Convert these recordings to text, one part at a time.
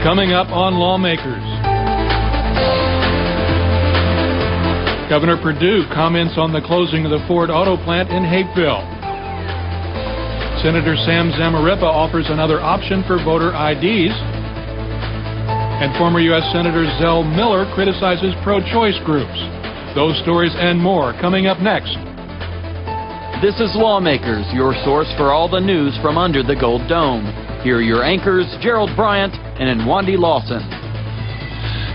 Coming up on Lawmakers. Governor Perdue comments on the closing of the Ford auto plant in Hapeville. Senator Sam Zamarripa offers another option for voter IDs. And former U.S. Senator Zell criticizes pro-choice groups. Those stories and more coming up next. This is Lawmakers, your source for all the news from under the Gold Dome. Here are your anchors, Gerald Bryant and Nwandi Lawson.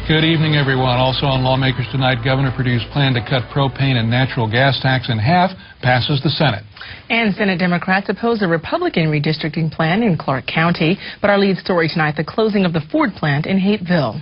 Good evening, everyone. Also on Lawmakers tonight, Governor Perdue's plan to cut propane and natural gas tax in half passes the Senate. And Senate Democrats oppose a Republican redistricting plan in Clark County. But our lead story tonight, the closing of the Ford plant in Hapeville.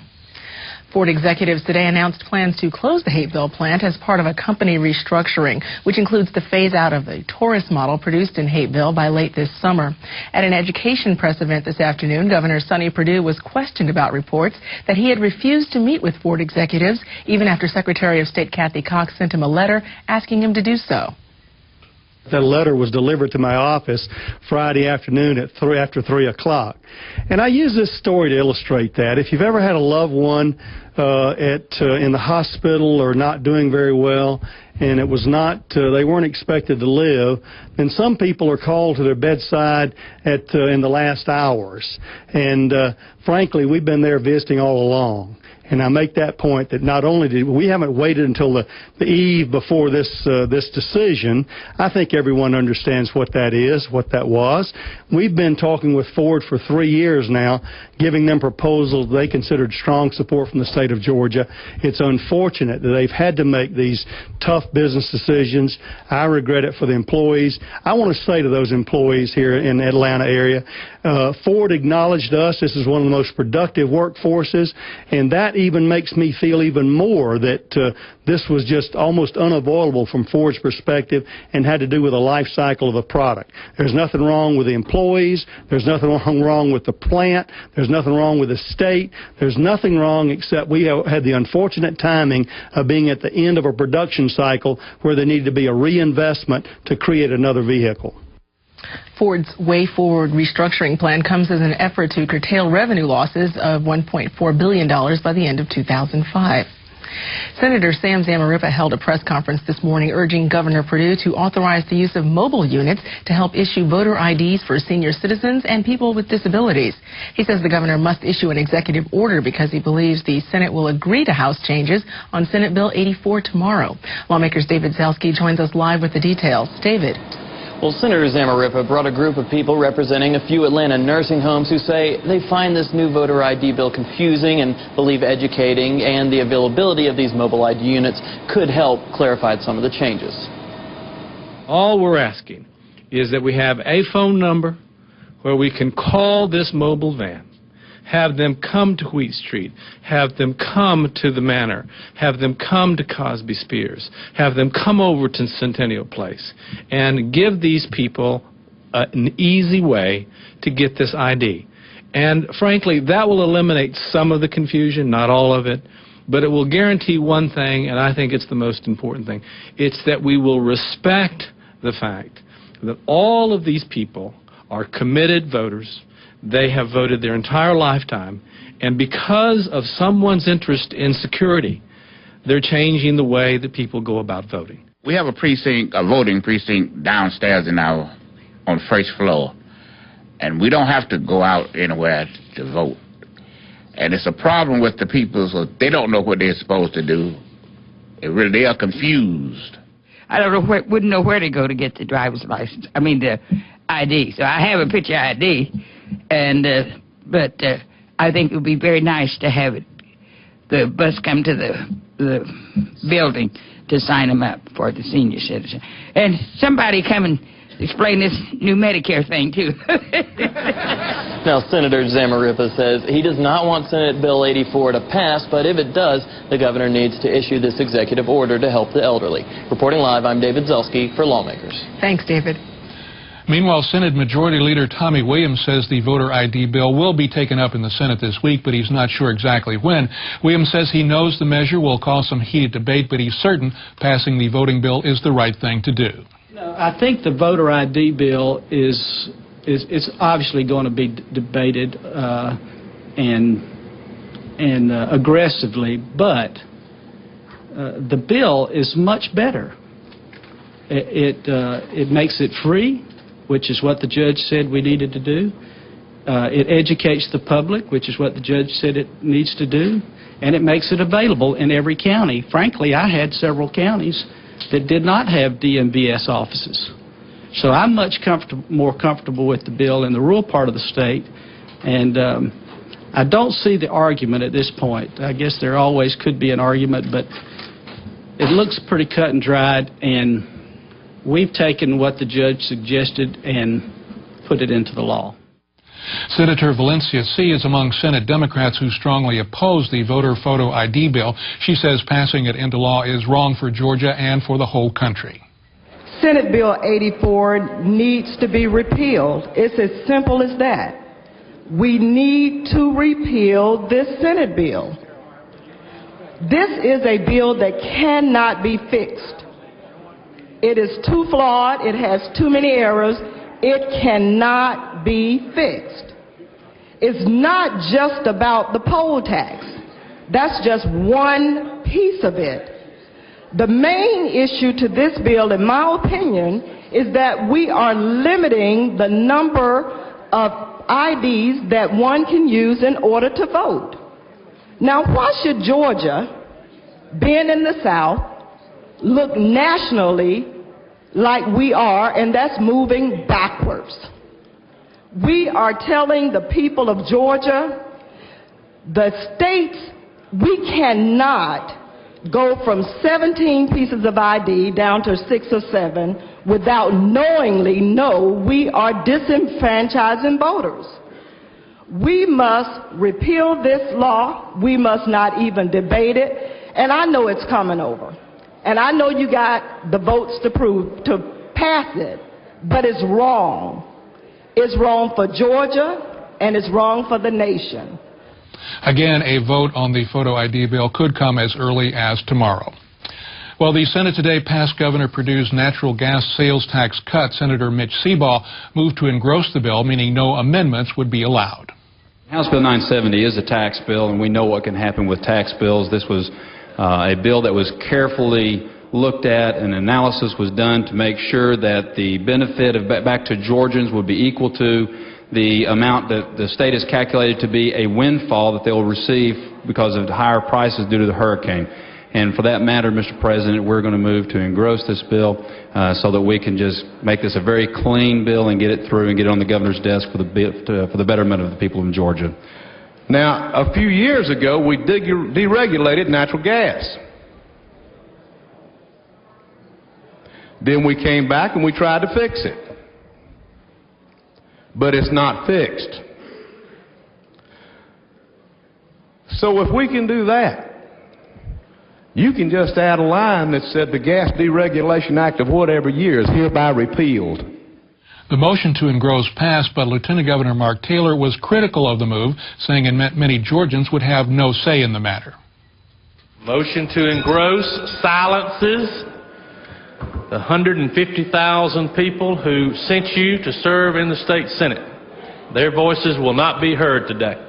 Ford executives today announced plans to close the Hapeville plant as part of a company restructuring, which includes the phase-out of the Taurus model produced in Hapeville by late this summer. At an education press event this afternoon, Governor Sonny Perdue was questioned about reports that he had refused to meet with Ford executives, even after Secretary of State Kathy Cox sent him a letter asking him to do so. That letter was delivered to my office Friday afternoon at after 3 o'clock. And I use this story to illustrate that. If you've ever had a loved one in the hospital or not doing very well, and it was not, they weren't expected to live, then some people are called to their bedside in the last hours. And frankly, we've been there visiting all along. And I make that point that not only did we haven't waited until the eve before this decision. I think everyone understands what that is, what that was. We've been talking with Ford for 3 years now, giving them proposals they considered strong support from the state of Georgia. It's unfortunate that they've had to make these tough business decisions. I regret it for the employees. I want to say to those employees here in the Atlanta area, Ford acknowledged us. This is one of the most productive workforces, and that even makes me feel even more that this was just almost unavoidable from Ford's perspective and had to do with the life cycle of a product. There's nothing wrong with the employees. There's nothing wrong with the plant. There's nothing wrong with the state. There's nothing wrong except we had the unfortunate timing of being at the end of a production cycle where there needed to be a reinvestment to create another vehicle. Ford's Way Forward restructuring plan comes as an effort to curtail revenue losses of $1.4 billion by the end of 2005. Senator Sam Zamarripa held a press conference this morning urging Governor Perdue to authorize the use of mobile units to help issue voter IDs for senior citizens and people with disabilities. He says the governor must issue an executive order because he believes the Senate will agree to House changes on Senate Bill 84 tomorrow. Lawmakers David Zell joins us live with the details. David. Well, Senator Zamarripa brought a group of people representing a few Atlanta nursing homes who say they find this new voter ID bill confusing and believe educating and the availability of these mobile ID units could help clarify some of the changes. All we're asking is that we have a phone number where we can call this mobile van, have them come to Wheat Street, have them come to the Manor, have them come to Cosby Spears, have them come over to Centennial Place, and give these people an easy way to get this ID. And frankly, that will eliminate some of the confusion, not all of it, but it will guarantee one thing, and I think it's the most important thing. It's that we will respect the fact that all of these people are committed voters. They have voted their entire lifetime, and because of someone's interest in security, they're changing the way that people go about voting. We have a precinct, a voting precinct downstairs on the first floor, and we don't have to go out anywhere to vote. And it's a problem with the people, so they don't know what they're supposed to do. They are confused. I wouldn't know where to go to get the driver's license. I mean the ID. So I have a picture ID. But I think it would be very nice to have the bus come to the building to sign them up for the senior citizen. And somebody come and explain this new Medicare thing, too. Now, Senator Zamarripa says he does not want Senate Bill 84 to pass, but if it does, the governor needs to issue this executive order to help the elderly. Reporting live, I'm David Zelsky for Lawmakers. Thanks, David. Meanwhile, Senate Majority Leader Tommy Williams says the voter ID bill will be taken up in the Senate this week, but he's not sure exactly when. Williams says he knows the measure will cause some heated debate, but he's certain passing the voting bill is the right thing to do. I think the voter ID bill is obviously going to be debated, and and aggressively, but the bill is much better. It makes it free, which is what the judge said we needed to do. It educates the public, which is what the judge said it needs to do, and it makes it available in every county. Frankly, I had several counties that did not have DMVS offices. So I'm much more comfortable with the bill in the rural part of the state, and I don't see the argument at this point. I guess there always could be an argument, but it looks pretty cut and dried, and we've taken what the judge suggested and put it into the law. Senator Valencia C. is among Senate Democrats who strongly oppose the voter photo ID bill. She says passing it into law is wrong for Georgia and for the whole country. Senate Bill 84 needs to be repealed. It's as simple as that. We need to repeal this Senate bill. This is a bill that cannot be fixed. It is too flawed. It has too many errors. It cannot be fixed. It's not just about the poll tax. That's just one piece of it. The main issue to this bill, in my opinion, is that we are limiting the number of IDs that one can use in order to vote. Now, why should Georgia, being in the South, look nationally like we are, and that's moving backwards? We are telling the people of Georgia, the states, we cannot go from 17 pieces of ID down to 6 or 7 without knowingly know we are disenfranchising voters. We must repeal this law. We must not even debate it. And I know it's coming over. And I know you got the votes to pass it, but it's wrong. It's wrong for Georgia, and it's wrong for the nation. Again, a vote on the photo ID bill could come as early as tomorrow. Well, the Senate today passed Governor Perdue's natural gas sales tax cut. Senator Mitch Seabaugh moved to engross the bill, meaning no amendments would be allowed. House Bill 970 is a tax bill, and we know what can happen with tax bills. This was a bill that was carefully looked at, and analysis was done to make sure that the benefit of back to Georgians would be equal to the amount that the state has calculated to be a windfall that they will receive because of the higher prices due to the hurricane. And for that matter, Mr. President, we're going to move to engross this bill so that we can just make this a very clean bill and get it through and get it on the governor's desk for the betterment of the people in Georgia. Now, a few years ago, we deregulated natural gas. Then we came back and we tried to fix it. But it's not fixed. So if we can do that, you can just add a line that said the Gas Deregulation Act of whatever year is hereby repealed. The motion to engross passed, but Lieutenant Governor Mark Taylor was critical of the move, saying it meant many Georgians would have no say in the matter. Motion to engross silences the 150,000 people who sent you to serve in the state Senate. Their voices will not be heard today.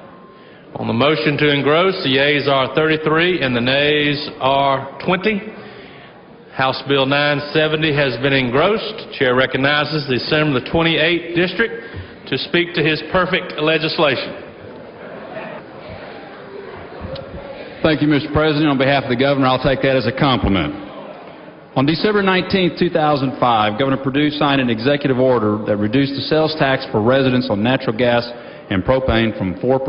On the motion to engross, the yeas are 33 and the nays are 20. House Bill 970 has been engrossed. Chair recognizes the Senator of the 28th District to speak to his perfect legislation. Thank you, Mr. President. On behalf of the governor, I'll take that as a compliment. On December 19, 2005, Governor Perdue signed an executive order that reduced the sales tax for residents on natural gas and propane from 4%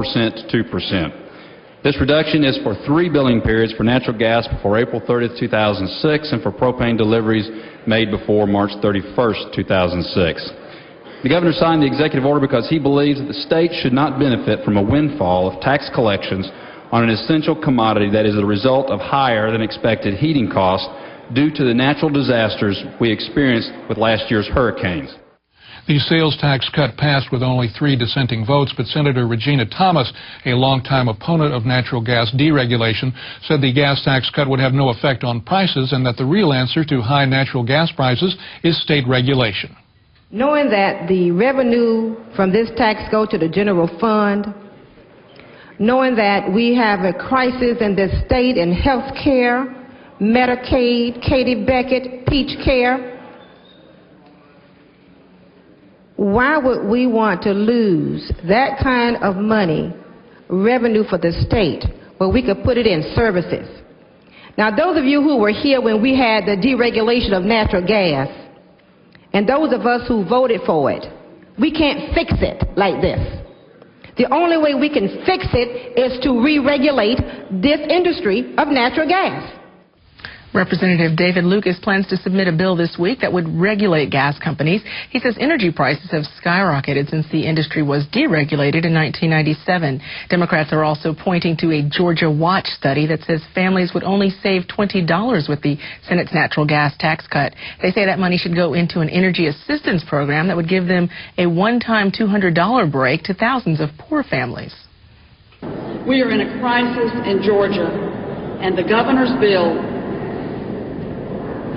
to 2%. This reduction is for 3 billing periods for natural gas before April 30, 2006 and for propane deliveries made before March 31, 2006. The governor signed the executive order because he believes that the state should not benefit from a windfall of tax collections on an essential commodity that is the result of higher than expected heating costs due to the natural disasters we experienced with last year's hurricanes. The sales tax cut passed with only 3 dissenting votes, but Senator Regina Thomas, a longtime opponent of natural gas deregulation, said the gas tax cut would have no effect on prices and that the real answer to high natural gas prices is state regulation. Knowing that the revenue from this tax go to the general fund, knowing that we have a crisis in this state in health care, Medicaid, Katie Beckett, Peach Care. Why would we want to lose that kind of money, revenue for the state, where we could put it in services? Now, those of you who were here when we had the deregulation of natural gas, and those of us who voted for it, we can't fix it like this. The only way we can fix it is to re-regulate this industry of natural gas. Representative David Lucas plans to submit a bill this week that would regulate gas companies. He says energy prices have skyrocketed since the industry was deregulated in 1997. Democrats are also pointing to a Georgia Watch study that says families would only save $20 with the Senate's natural gas tax cut. They say that money should go into an energy assistance program that would give them a one-time $200 break to thousands of poor families. We are in a crisis in Georgia, and the governor's bill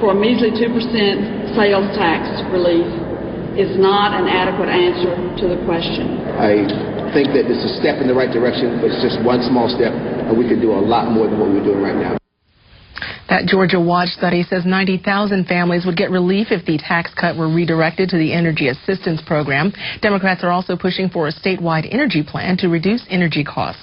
for a measly 2% sales tax relief is not an adequate answer to the question. I think that it's a step in the right direction, but it's just one small step, and we can do a lot more than what we're doing right now. That Georgia Watch study says 90,000 families would get relief if the tax cut were redirected to the Energy Assistance Program. Democrats are also pushing for a statewide energy plan to reduce energy costs.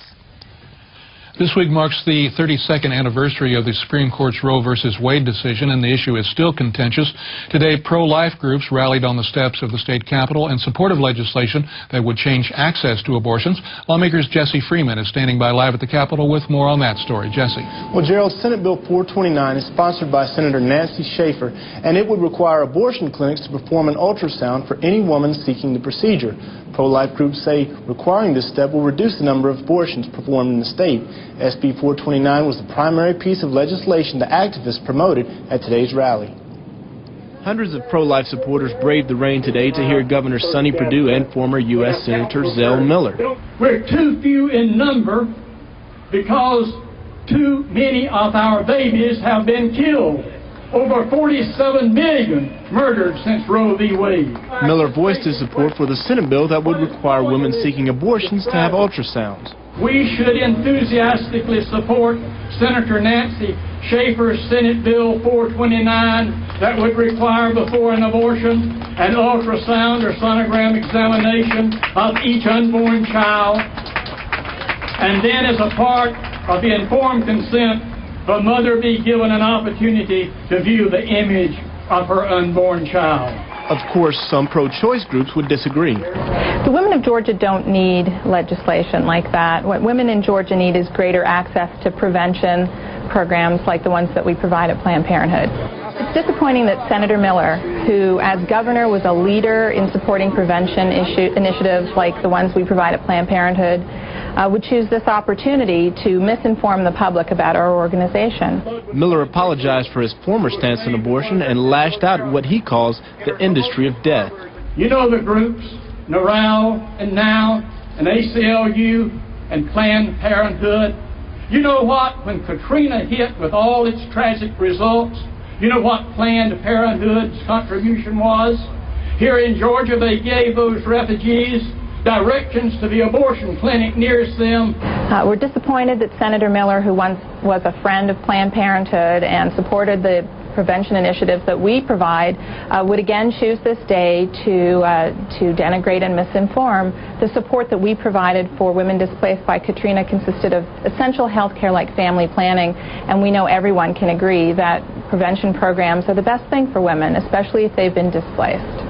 This week marks the 32nd anniversary of the Supreme Court's Roe v. Wade decision, and the issue is still contentious. Today, pro-life groups rallied on the steps of the state capitol in support of legislation that would change access to abortions. Lawmakers Jesse Freeman is standing by live at the Capitol with more on that story. Jesse. Well, Gerald, Senate Bill 429 is sponsored by Senator Nancy Schaefer, and it would require abortion clinics to perform an ultrasound for any woman seeking the procedure. Pro-life groups say requiring this step will reduce the number of abortions performed in the state. SB 429 was the primary piece of legislation the activists promoted at today's rally. Hundreds of pro-life supporters braved the rain today to hear Governor Sonny Perdue and former U.S. Senator Zell Miller. We're too few in number because too many of our babies have been killed. Over 47 million murdered since Roe v. Wade. Miller voiced his support for the Senate bill that would require women seeking abortions to have ultrasounds. We should enthusiastically support Senator Nancy Schaefer's Senate Bill 429 that would require before an abortion an ultrasound or sonogram examination of each unborn child, and then as a part of the informed consent, the mother be given an opportunity to view the image of her unborn child. Of course, some pro-choice groups would disagree. The women of Georgia don't need legislation like that. What women in Georgia need is greater access to prevention programs like the ones that we provide at Planned Parenthood. It's disappointing that Senator Miller, who as governor was a leader in supporting prevention initiatives like the ones we provide at Planned Parenthood, would choose this opportunity to misinform the public about our organization. Miller apologized for his former stance on abortion and lashed out at what he calls the industry of death. You know the groups, NARAL and NOW and ACLU and Planned Parenthood. You know what? When Katrina hit with all its tragic results, you know what Planned Parenthood's contribution was? Here in Georgia, they gave those refugees directions to the abortion clinic nearest them. We're disappointed that Senator Miller, who once was a friend of Planned Parenthood and supported the prevention initiatives that we provide, would again choose this day to denigrate and misinform. The support that we provided for women displaced by Katrina consisted of essential health care like family planning, and we know everyone can agree that prevention programs are the best thing for women, especially if they've been displaced.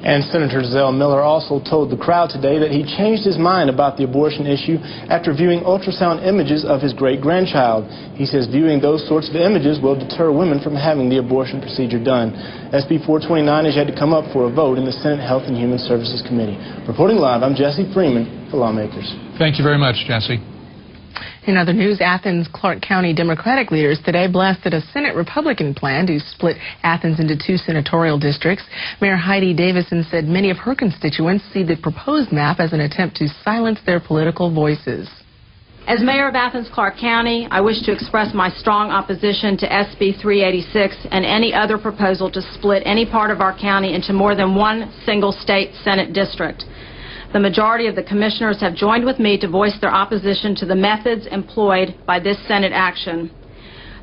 And Senator Zell Miller also told the crowd today that he changed his mind about the abortion issue after viewing ultrasound images of his great-grandchild. He says viewing those sorts of images will deter women from having the abortion procedure done. SB 429 has yet to come up for a vote in the Senate Health and Human Services Committee. Reporting live, I'm Jesse Freeman for Lawmakers. Thank you very much, Jesse. In other news, Athens-Clarke County Democratic leaders today blasted a Senate Republican plan to split Athens into 2 senatorial districts. Mayor Heidi Davison said many of her constituents see the proposed map as an attempt to silence their political voices. As mayor of Athens-Clarke County, I wish to express my strong opposition to SB 386 and any other proposal to split any part of our county into more than one single state Senate district. The majority of the commissioners have joined with me to voice their opposition to the methods employed by this Senate action.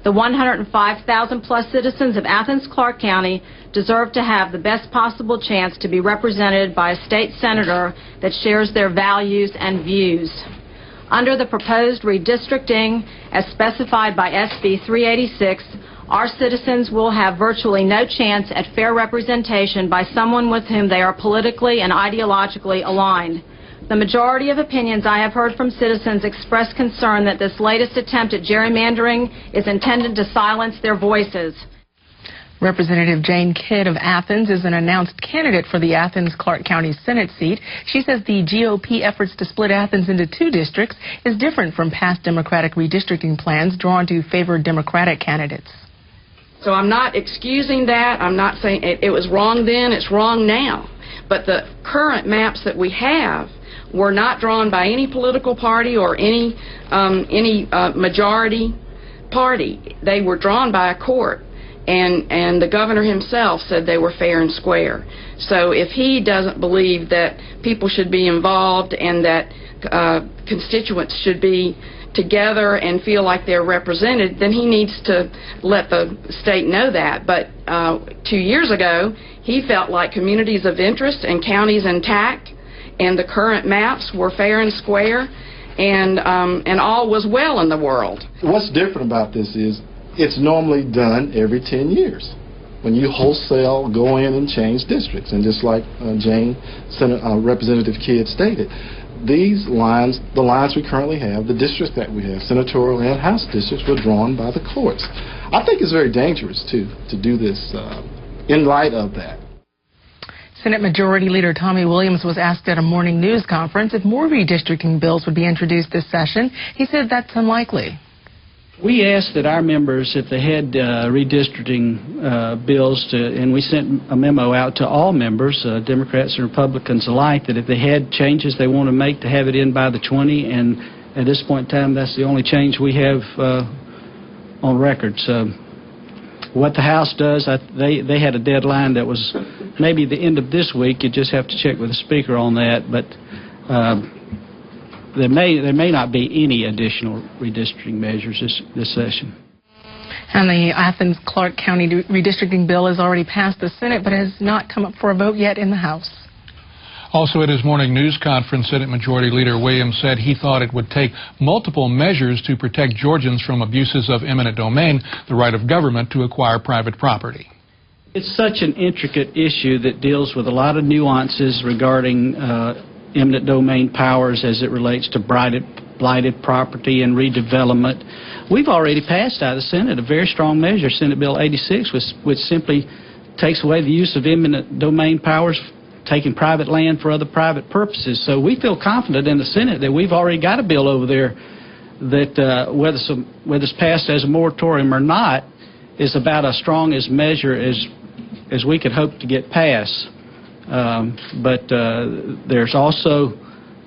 The 105,000-plus citizens of Athens-Clarke County deserve to have the best possible chance to be represented by a state senator that shares their values and views. Under the proposed redistricting as specified by SB 386, our citizens will have virtually no chance at fair representation by someone with whom they are politically and ideologically aligned. The majority of opinions I have heard from citizens express concern that this latest attempt at gerrymandering is intended to silence their voices. Representative Jane Kidd of Athens is an announced candidate for the Athens-Clarke County Senate seat. She says the GOP efforts to split Athens into 2 districts is different from past Democratic redistricting plans drawn to favor Democratic candidates. So I'm not excusing that. I'm not saying it was wrong then, it's wrong now. But the current maps that we have were not drawn by any political party or any majority party. They were drawn by a court. And the governor himself said they were fair and square. So if he doesn't believe that people should be involved and that constituents should be together and feel like they're represented, then he needs to let the state know that. But 2 years ago, he felt like communities of interest and counties intact and the current maps were fair and square and all was well in the world. What's different about this is it's normally done every 10 years when you wholesale go in and change districts. And just like Representative Kidd stated, these lines, the lines we currently have, the districts that we have, senatorial and House districts, were drawn by the courts. I think it's very dangerous, too, to do this in light of that. Senate Majority Leader Tommy Williams was asked at a morning news conference if more redistricting bills would be introduced this session. He said that's unlikely. We asked that our members, if they had redistricting bills, and we sent a memo out to all members, Democrats and Republicans alike, that if they had changes they want to make, to have it in by the 20. And at this point in time, that's the only change we have on record. So what the House does, they had a deadline that was maybe the end of this week. You just have to check with the Speaker on that. But there may not be any additional redistricting measures this session. And the Athens-Clarke County redistricting bill has already passed the Senate, but has not come up for a vote yet in the House. Also at his morning news conference, Senate Majority Leader Williams said he thought it would take multiple measures to protect Georgians from abuses of eminent domain, the right of government to acquire private property. It's such an intricate issue that deals with a lot of nuances regarding eminent domain powers as it relates to blighted property and redevelopment. We've already passed out of the Senate a very strong measure, Senate Bill 86, which simply takes away the use of eminent domain powers, taking private land for other private purposes. So we feel confident in the Senate that we've already got a bill over there that whether it's passed as a moratorium or not is about as strong as measure as we could hope to get passed. But there's also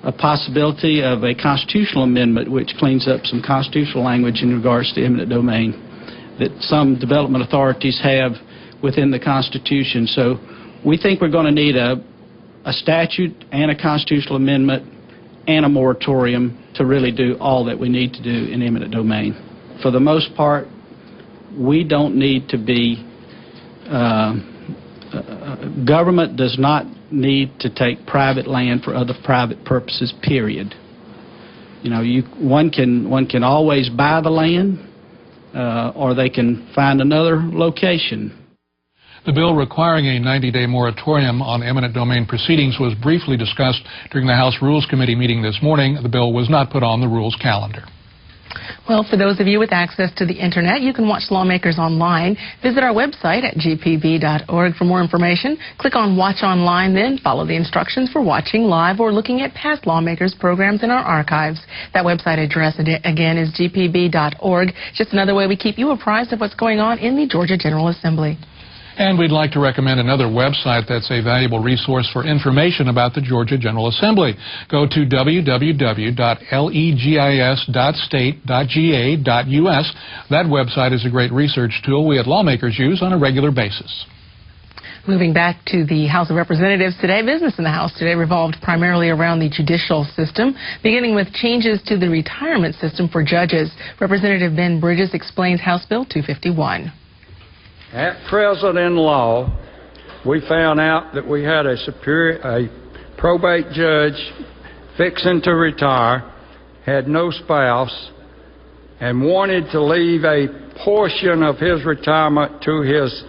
a possibility of a constitutional amendment which cleans up some constitutional language in regards to eminent domain that some development authorities have within the Constitution. So we think we're going to need a statute and a constitutional amendment and a moratorium to really do all that we need to do in eminent domain. For the most part, we don't need to be government does not need to take private land for other private purposes, period. You know, one can always buy the land or they can find another location. The bill requiring a 90-day moratorium on eminent domain proceedings was briefly discussed during the House Rules Committee meeting this morning. The bill was not put on the rules calendar. Well, for those of you with access to the Internet, you can watch Lawmakers online. Visit our website at gpb.org for more information. Click on Watch Online, then follow the instructions for watching live or looking at past Lawmakers programs in our archives. That website address, again, is gpb.org. Just another way we keep you apprised of what's going on in the Georgia General Assembly. And we'd like to recommend another website that's a valuable resource for information about the Georgia General Assembly. Go to www.legis.state.ga.us. That website is a great research tool we at Lawmakers use on a regular basis. Moving back to the House of Representatives today, business in the House today revolved primarily around the judicial system, beginning with changes to the retirement system for judges. Representative Ben Bridges explains House Bill 251. At present in law, we found out that we had a probate judge fixing to retire, had no spouse, and wanted to leave a portion of his retirement to his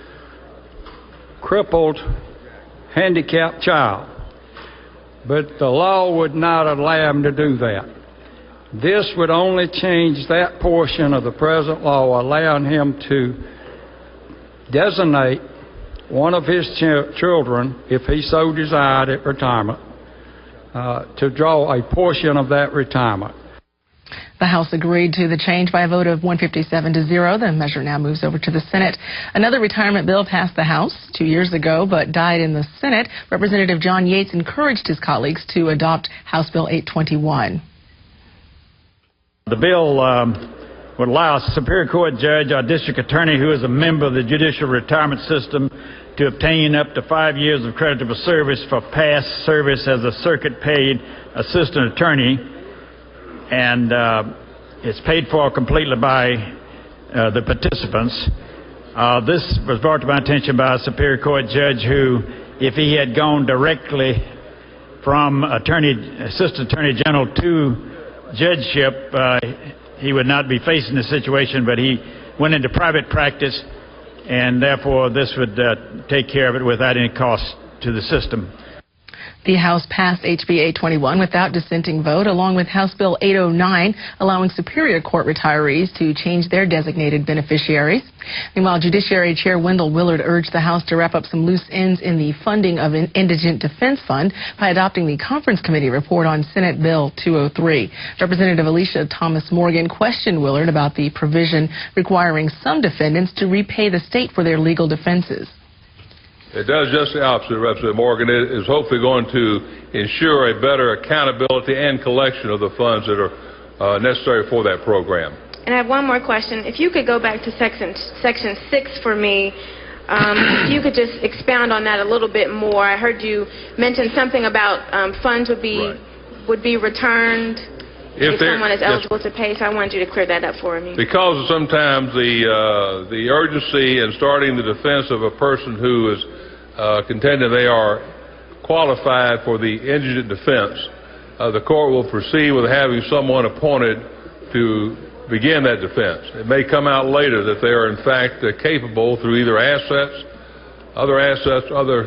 crippled, handicapped child. But the law would not allow him to do that. This would only change that portion of the present law, allowing him to designate one of his children, if he so desired at retirement, to draw a portion of that retirement. The House agreed to the change by a vote of 157 to 0. The measure now moves over to the Senate. Another retirement bill passed the House 2 years ago, but died in the Senate. Representative John Yates encouraged his colleagues to adopt House Bill 821. The bill would allow a Superior Court judge or district attorney who is a member of the judicial retirement system to obtain up to 5 years of creditable service for past service as a circuit-paid assistant attorney, and it's paid for completely by the participants. This was brought to my attention by a Superior Court judge who, if he had gone directly from assistant attorney general to judgeship, he would not be facing this situation, but he went into private practice, and therefore this would take care of it without any cost to the system. The House passed HB 821 without dissenting vote, along with House Bill 809, allowing Superior Court retirees to change their designated beneficiaries. Meanwhile, Judiciary Chair Wendell Willard urged the House to wrap up some loose ends in the funding of an Indigent Defense Fund by adopting the Conference Committee report on Senate Bill 203. Representative Alicia Thomas Morgan questioned Willard about the provision requiring some defendants to repay the state for their legal defenses. It does just the opposite, Representative Morgan. It is hopefully going to ensure a better accountability and collection of the funds that are necessary for that program. And I have one more question. If you could go back to section 6 for me, if you could just expound on that a little bit more. I heard you mention something about funds would be returned if someone is eligible to pay, so I wanted you to clear that up for me. Because sometimes the urgency in starting the defense of a person who is contending they are qualified for the indigent defense, the court will proceed with having someone appointed to begin that defense. It may come out later that they are in fact capable through either other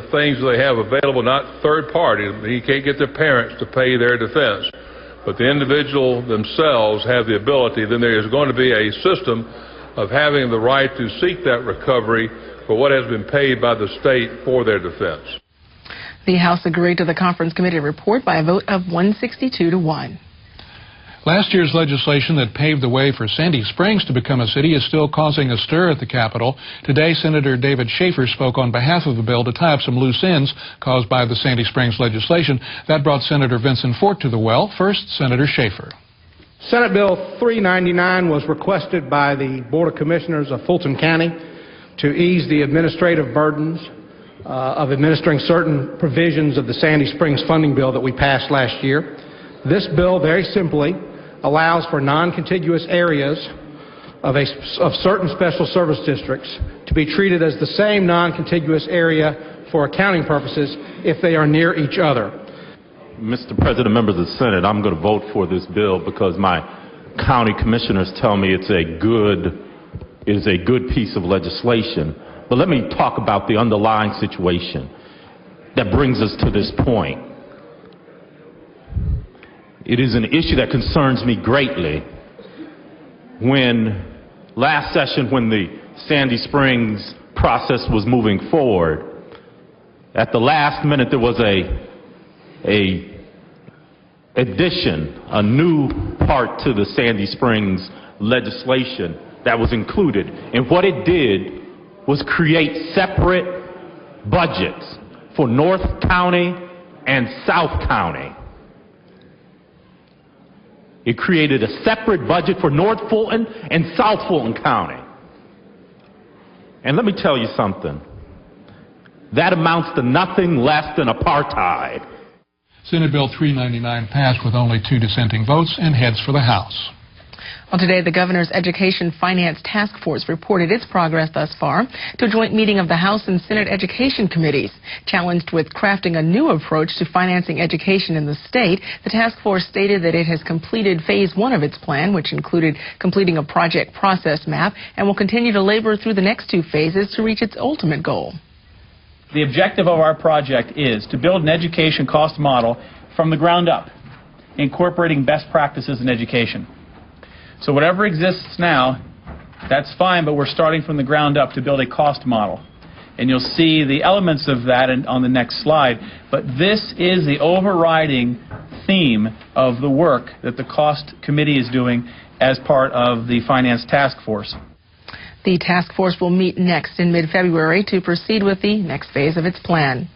things that they have available, not third party. You can't get their parents to pay their defense, but the individual themselves have the ability. Then there is going to be a system of having the right to seek that recovery for what has been paid by the state for their defense. The House agreed to the Conference Committee report by a vote of 162 to 1. Last year's legislation that paved the way for Sandy Springs to become a city is still causing a stir at the Capitol. Today, Senator David Schaefer spoke on behalf of the bill to tie up some loose ends caused by the Sandy Springs legislation. That brought Senator Vincent Fort to the well. First, Senator Schaefer. Senate Bill 399 was requested by the Board of Commissioners of Fulton County to ease the administrative burdens of administering certain provisions of the Sandy Springs funding bill that we passed last year. This bill, very simply, allows for non-contiguous areas of certain special service districts to be treated as the same non-contiguous area for accounting purposes if they are near each other. Mr. President, members of the Senate, I'm going to vote for this bill because my county commissioners tell me it is a good piece of legislation. But let me talk about the underlying situation that brings us to this point. It is an issue that concerns me greatly. When last session, when the Sandy Springs process was moving forward, at the last minute there was a addition, a new part to the Sandy Springs legislation that was included. And what it did was create separate budgets for North County and South County. It created a separate budget for North Fulton and South Fulton County. And let me tell you something. That amounts to nothing less than apartheid. Senate Bill 399 passed with only 2 dissenting votes and heads for the House. Well, today, the Governor's Education Finance Task Force reported its progress thus far to a joint meeting of the House and Senate Education Committees. Challenged with crafting a new approach to financing education in the state, the task force stated that it has completed Phase 1 of its plan, which included completing a project process map, and will continue to labor through the next 2 phases to reach its ultimate goal. The objective of our project is to build an education cost model from the ground up, incorporating best practices in education. So whatever exists now, that's fine, but we're starting from the ground up to build a cost model. And you'll see the elements of that on the next slide. But this is the overriding theme of the work that the Cost Committee is doing as part of the Finance Task Force. The task force will meet next in mid-February to proceed with the next phase of its plan.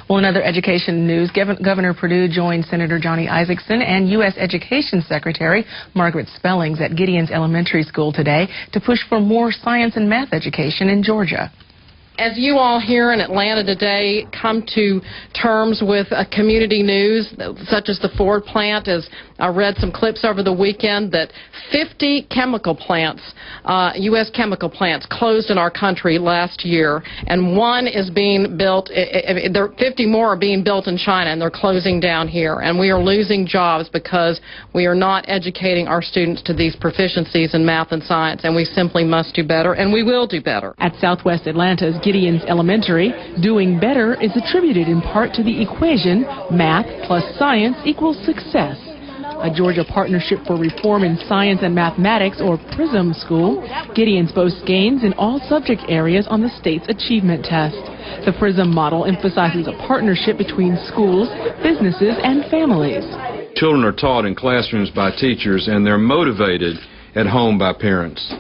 Well, in other education news, Governor Perdue joined Senator Johnny Isakson and U.S. Education Secretary Margaret Spellings at Gideon's Elementary School today to push for more science and math education in Georgia. As you all here in Atlanta today come to terms with community news, such as the Ford plant, as I read some clips over the weekend, that 50 chemical plants, U.S. chemical plants, closed in our country last year, and one is being built, 50 more are being built in China, and they're closing down here. And we are losing jobs because we are not educating our students to these proficiencies in math and science, and we simply must do better, and we will do better. At Southwest Atlanta's Gideon's Elementary, doing better is attributed in part to the equation math plus science equals success. A Georgia Partnership for Reform in Science and Mathematics, or PRISM school, Gideon's boasts gains in all subject areas on the state's achievement test. The PRISM model emphasizes a partnership between schools, businesses, and families. Children are taught in classrooms by teachers, and they're motivated at home by parents.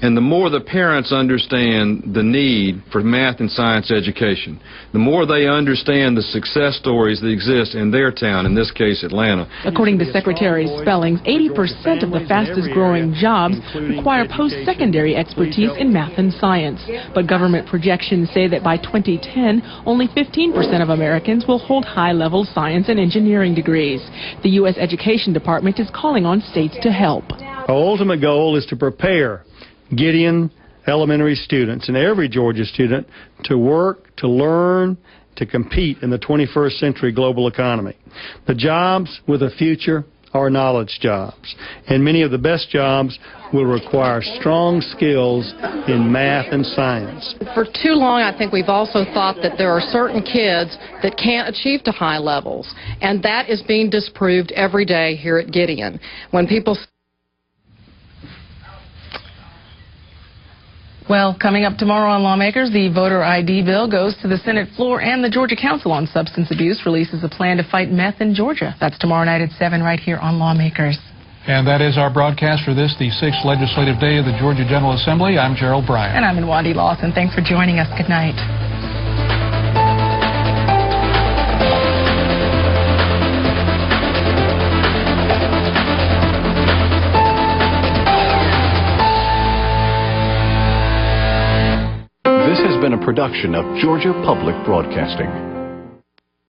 And the more the parents understand the need for math and science education, the more they understand the success stories that exist in their town, in this case Atlanta. According to Secretary Spellings, 80% of the fastest growing jobs require post-secondary expertise in math and science. But government projections say that by 2010, only 15% of Americans will hold high-level science and engineering degrees. The U.S. Education Department is calling on states to help. Our ultimate goal is to prepare Gideon elementary students and every Georgia student to work, to learn, to compete in the 21st century global economy. The jobs with a future are knowledge jobs, and many of the best jobs will require strong skills in math and science. For too long, I think we've also thought that there are certain kids that can't achieve to high levels, and that is being disproved every day here at Gideon. When people Well, coming up tomorrow on Lawmakers, the voter ID bill goes to the Senate floor, and the Georgia Council on Substance Abuse releases a plan to fight meth in Georgia. That's tomorrow night at 7 right here on Lawmakers. And that is our broadcast for this, the 6th legislative day of the Georgia General Assembly. I'm Gerald Bryant. And I'm Nwandi Lawson. Thanks for joining us. Good night. This has been a production of Georgia Public Broadcasting.